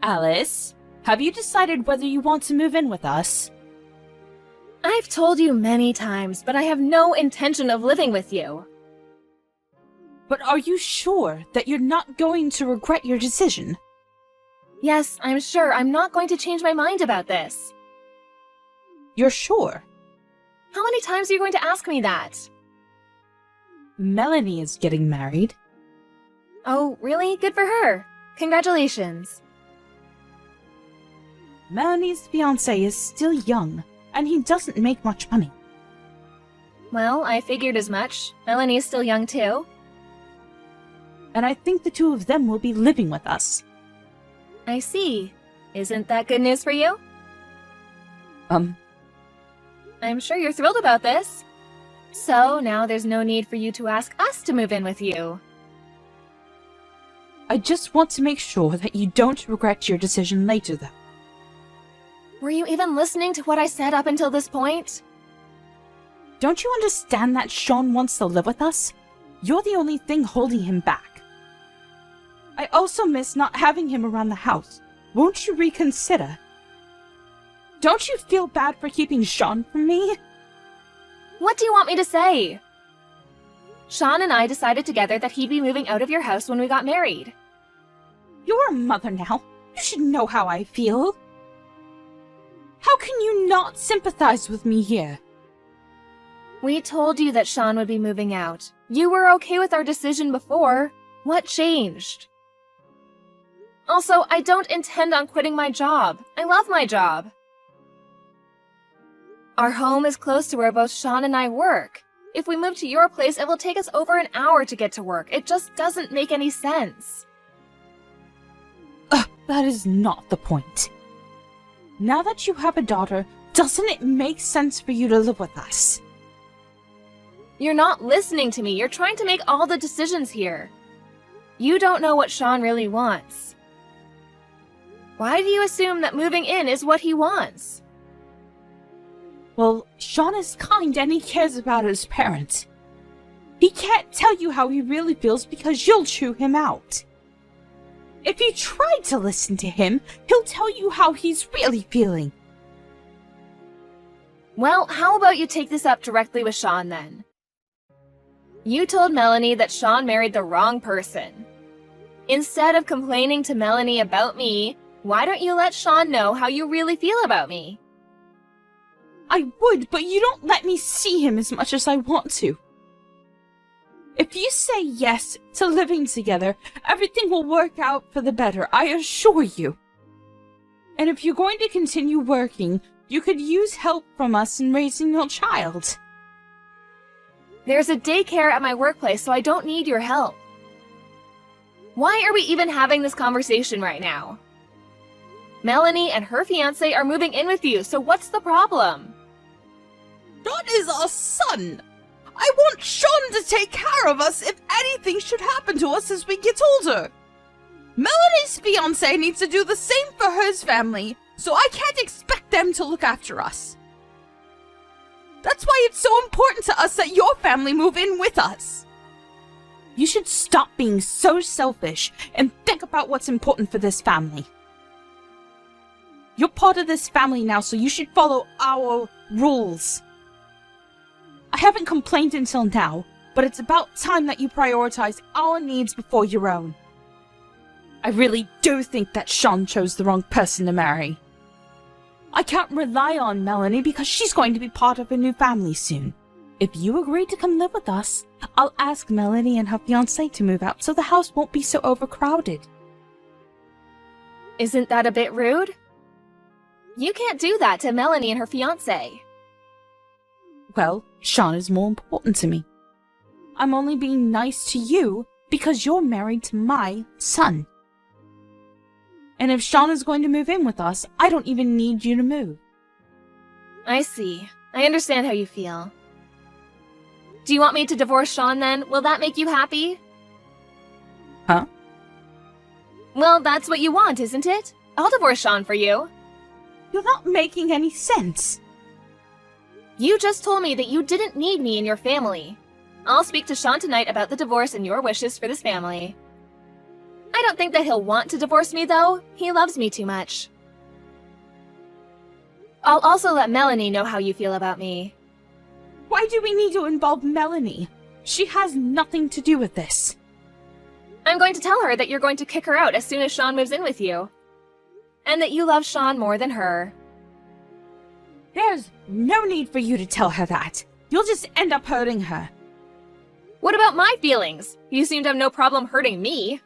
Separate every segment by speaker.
Speaker 1: Alice, have you decided whether you want to move in with us?
Speaker 2: I've told you many times, but I have no intention of living with you.
Speaker 1: But are you sure that you're not going to regret your decision?
Speaker 2: Yes, I'm sure I'm not going to change my mind about this.
Speaker 1: You're sure?
Speaker 2: How many times are you going to ask me that?
Speaker 1: Melanie is getting married.
Speaker 2: Oh, really? Good for her. Congratulations.
Speaker 1: Melanie's fiancé is still young, and he doesn't make much money.
Speaker 2: Well, I figured as much. Melanie is still young too.
Speaker 1: And I think the two of them will be living with us.
Speaker 2: I see. Isn't that good news for you? I'm sure you're thrilled about this. So, now there's no need for you to ask us to move in with you.
Speaker 1: I just want to make sure that you don't regret your decision later, though.
Speaker 2: Were you even listening to what I said up until this point?
Speaker 1: Don't you understand that Sean wants to live with us? You're the only thing holding him back. I also miss not having him around the house. Won't you reconsider? Don't you feel bad for keeping Sean from me?
Speaker 2: What do you want me to say? Sean and I decided together that he'd be moving out of your house when we got married.
Speaker 1: You're a mother now. You should know how I feel. How can you not sympathize with me here?
Speaker 2: We told you that Sean would be moving out. You were okay with our decision before. What changed? Also, I don't intend on quitting my job. I love my job. Our home is close to where both Sean and I work. If we move to your place, it will take us over an hour to get to work. It just doesn't make any sense.
Speaker 1: That is not the point. Now that you have a daughter, doesn't it make sense for you to live with us?
Speaker 2: You're not listening to me. You're trying to make all the decisions here. You don't know what Sean really wants. Why do you assume that moving in is what he wants?
Speaker 1: Well, Sean is kind and he cares about his parents. He can't tell you how he really feels because you'll chew him out. If you try to listen to him, he'll tell you how he's really feeling.
Speaker 2: Well, how about you take this up directly with Sean then? You told Melanie that Sean married the wrong person. Instead of complaining to Melanie about me, why don't you let Sean know how you really feel about me?
Speaker 1: I would, but you don't let me see him as much as I want to. If you say yes to living together, everything will work out for the better, I assure you. And if you're going to continue working, you could use help from us in raising your child.
Speaker 2: There's a daycare at my workplace, so I don't need your help. Why are we even having this conversation right now? Melanie and her fiancé are moving in with you, so what's the problem?
Speaker 1: Sean is our son. I want Sean to take care of us if anything should happen to us as we get older. Melanie's fiancé needs to do the same for his family, so I can't expect them to look after us. That's why it's so important to us that your family move in with us. You should stop being so selfish and think about what's important for this family. You're part of this family now, so you should follow our rules. I haven't complained until now, but it's about time that you prioritize our needs before your own. I really do think that Sean chose the wrong person to marry. I can't rely on Melanie because she's going to be part of a new family soon. If you agree to come live with us, I'll ask Melanie and her fiancé to move out so the house won't be so overcrowded.
Speaker 2: Isn't that a bit rude? You can't do that to Melanie and her fiancé.
Speaker 1: Well, Sean is more important to me. I'm only being nice to you because you're married to my son. And if Sean is going to move in with us, I don't even need you to move.
Speaker 2: I see. I understand how you feel. Do you want me to divorce Sean then? Will that make you happy?
Speaker 1: Huh?
Speaker 2: Well, that's what you want, isn't it? I'll divorce Sean for you.
Speaker 1: You're not making any sense.
Speaker 2: You just told me that you didn't need me in your family. I'll speak to Sean tonight about the divorce and your wishes for this family. I don't think that he'll want to divorce me, though. He loves me too much. I'll also let Melanie know how you feel about me.
Speaker 1: Why do we need to involve Melanie? She has nothing to do with this.
Speaker 2: I'm going to tell her that you're going to kick her out as soon as Sean moves in with you. And that you love Sean more than her.
Speaker 1: There's no need for you to tell her that. You'll just end up hurting her.
Speaker 2: What about my feelings? You seem to have no problem hurting me.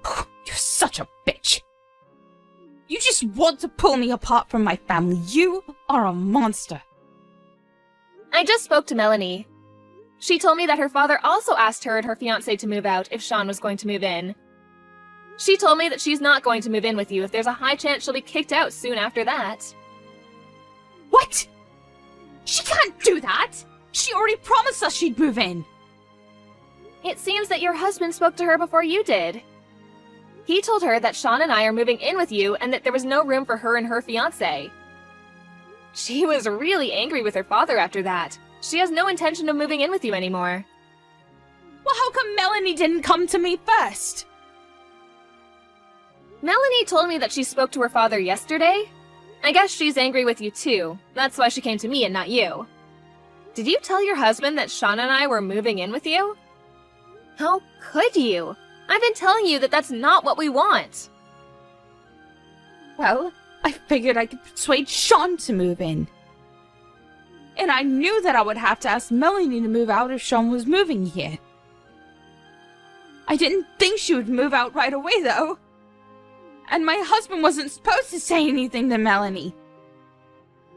Speaker 1: You're such a bitch. You just want to pull me apart from my family. You are a monster.
Speaker 2: I just spoke to Melanie. She told me that her father also asked her and her fiancé to move out if Sean was going to move in. She told me that she's not going to move in with you if there's a high chance she'll be kicked out soon after that.
Speaker 1: What? She can't do that! She already promised us she'd move in!
Speaker 2: It seems that your husband spoke to her before you did. He told her that Sean and I are moving in with you and that there was no room for her and her fiancé. She was really angry with her father after that. She has no intention of moving in with you anymore.
Speaker 1: Well, how come Melanie didn't come to me first?
Speaker 2: Melanie told me that she spoke to her father yesterday. I guess she's angry with you too. That's why she came to me and not you. Did you tell your husband that Sean and I were moving in with you? How could you? I've been telling you that that's not what we want.
Speaker 1: Well, I figured I could persuade Sean to move in. And I knew that I would have to ask Melanie to move out if Sean was moving here. I didn't think she would move out right away, though. And my husband wasn't supposed to say anything to Melanie.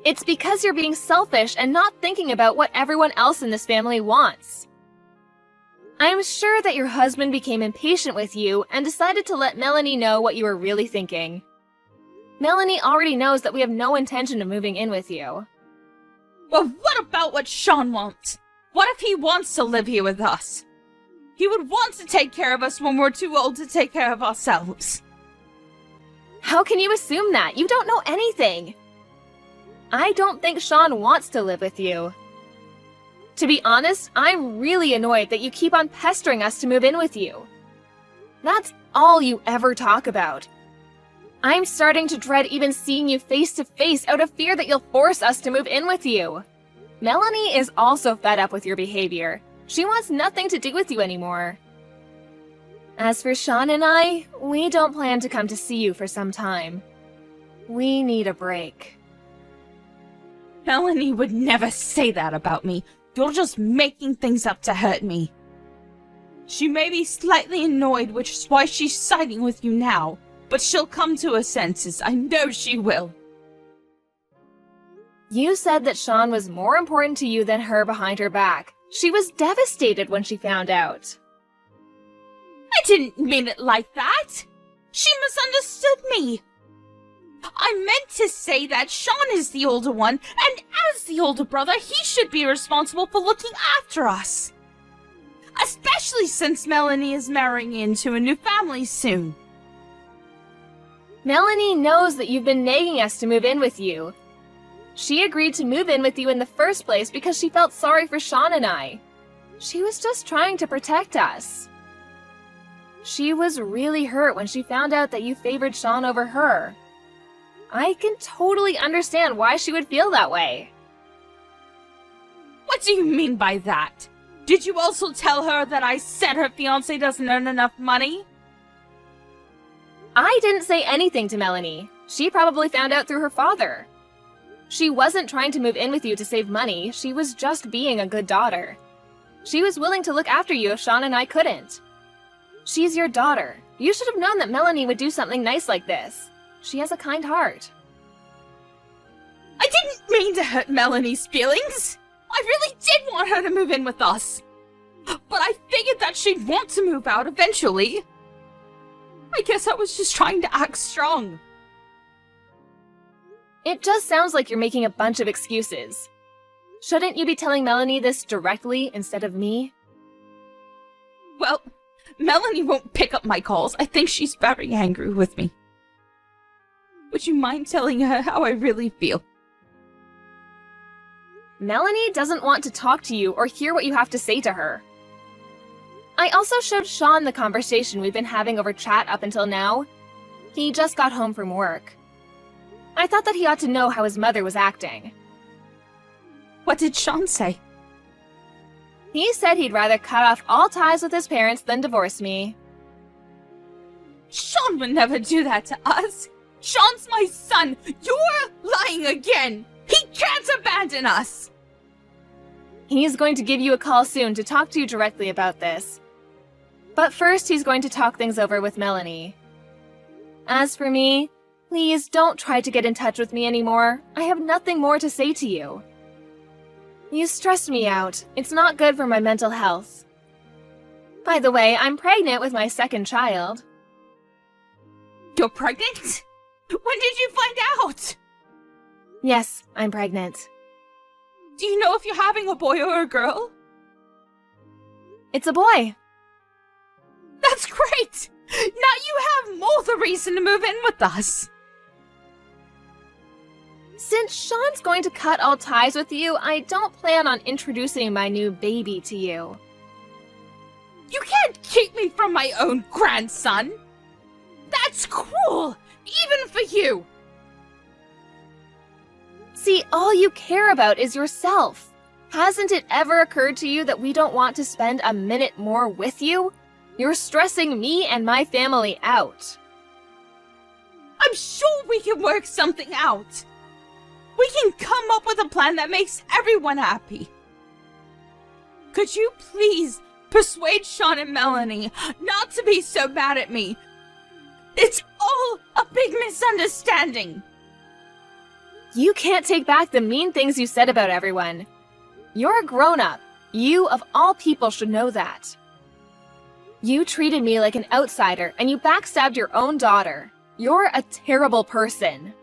Speaker 2: It's because you're being selfish and not thinking about what everyone else in this family wants. I'm sure that your husband became impatient with you and decided to let Melanie know what you were really thinking. Melanie already knows that we have no intention of moving in with you.
Speaker 1: Well, what about what Sean wants? What if he wants to live here with us? He would want to take care of us when we're too old to take care of ourselves.
Speaker 2: How can you assume that? You don't know anything. I don't think Sean wants to live with you. To be honest, I'm really annoyed that you keep on pestering us to move in with you. That's all you ever talk about. I'm starting to dread even seeing you face to face out of fear that you'll force us to move in with you. Melanie is also fed up with your behavior. She wants nothing to do with you anymore. As for Sean and I, we don't plan to come to see you for some time. We need a break.
Speaker 1: Melanie would never say that about me. You're just making things up to hurt me. She may be slightly annoyed, which is why she's siding with you now. But she'll come to her senses. I know she will.
Speaker 2: You said that Sean was more important to you than her behind her back. She was devastated when she found out.
Speaker 1: I didn't mean it like that. She misunderstood me. I meant to say that Sean is the older one, and as the older brother, he should be responsible for looking after us. Especially since Melanie is marrying into a new family soon.
Speaker 2: Melanie knows that you've been nagging us to move in with you. She agreed to move in with you in the first place because she felt sorry for Sean and I. She was just trying to protect us. She was really hurt when she found out that you favored Sean over her. I can totally understand why she would feel that way.
Speaker 1: What do you mean by that? Did you also tell her that I said her fiancé doesn't earn enough money?
Speaker 2: I didn't say anything to Melanie. She probably found out through her father. She wasn't trying to move in with you to save money. She was just being a good daughter. She was willing to look after you if Sean and I couldn't. She's your daughter. You should have known that Melanie would do something nice like this. She has a kind heart.
Speaker 1: I didn't mean to hurt Melanie's feelings. I really did want her to move in with us. But I figured that she'd want to move out eventually. I guess I was just trying to act strong.
Speaker 2: It just sounds like you're making a bunch of excuses. Shouldn't you be telling Melanie this directly instead of me?
Speaker 1: Well, Melanie won't pick up my calls. I think she's very angry with me. Would you mind telling her how I really feel?
Speaker 2: Melanie doesn't want to talk to you or hear what you have to say to her. I also showed Sean the conversation we've been having over chat up until now. He just got home from work. I thought that he ought to know how his mother was acting.
Speaker 1: What did Sean say?
Speaker 2: He said he'd rather cut off all ties with his parents than divorce me.
Speaker 1: Sean would never do that to us. Sean's my son. You're lying again. He can't abandon us.
Speaker 2: He's going to give you a call soon to talk to you directly about this. But first, he's going to talk things over with Melanie. As for me, please don't try to get in touch with me anymore. I have nothing more to say to you. You stress me out. It's not good for my mental health. By the way, I'm pregnant with my second child.
Speaker 1: You're pregnant? When did you find out?
Speaker 2: Yes, I'm pregnant.
Speaker 1: Do you know if you're having a boy or a girl?
Speaker 2: It's a boy.
Speaker 1: That's great! Now you have more the reason to move in with us.
Speaker 2: Since Sean's going to cut all ties with you, I don't plan on introducing my new baby to you.
Speaker 1: You can't keep me from my own grandson. That's cruel, even for you.
Speaker 2: See, all you care about is yourself. Hasn't it ever occurred to you that we don't want to spend a minute more with you? You're stressing me and my family out.
Speaker 1: I'm sure we can work something out. We can come up with a plan that makes everyone happy. Could you please persuade Sean and Melanie not to be so mad at me? It's all a big misunderstanding.
Speaker 2: You can't take back the mean things you said about everyone. You're a grown-up. You, of all people, should know that. You treated me like an outsider, and you backstabbed your own daughter. You're a terrible person.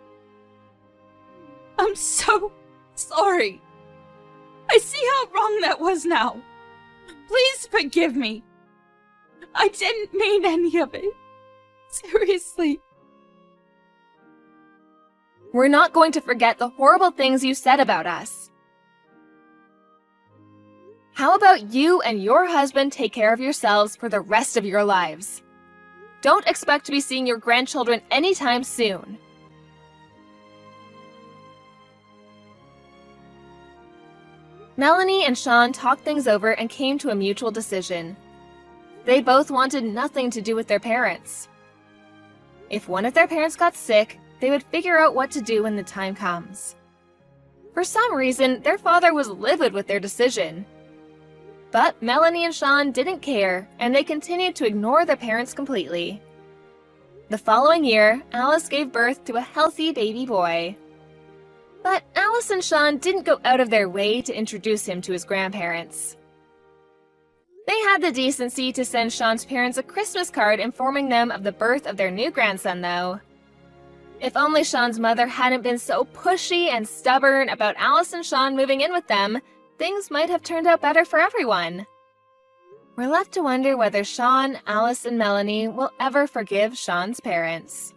Speaker 1: I'm so sorry. I see how wrong that was now. Please forgive me. I didn't mean any of it. Seriously.
Speaker 2: We're not going to forget the horrible things you said about us. How about you and your husband take care of yourselves for the rest of your lives? Don't expect to be seeing your grandchildren anytime soon. Melanie and Sean talked things over and came to a mutual decision. They both wanted nothing to do with their parents. If one of their parents got sick, they would figure out what to do when the time comes. For some reason, their father was livid with their decision. But Melanie and Sean didn't care, and they continued to ignore their parents completely. The following year, Alice gave birth to a healthy baby boy. But Alice and Sean didn't go out of their way to introduce him to his grandparents. They had the decency to send Sean's parents a Christmas card informing them of the birth of their new grandson, though. If only Sean's mother hadn't been so pushy and stubborn about Alice and Sean moving in with them, things might have turned out better for everyone. We're left to wonder whether Sean, Alice, and Melanie will ever forgive Sean's parents.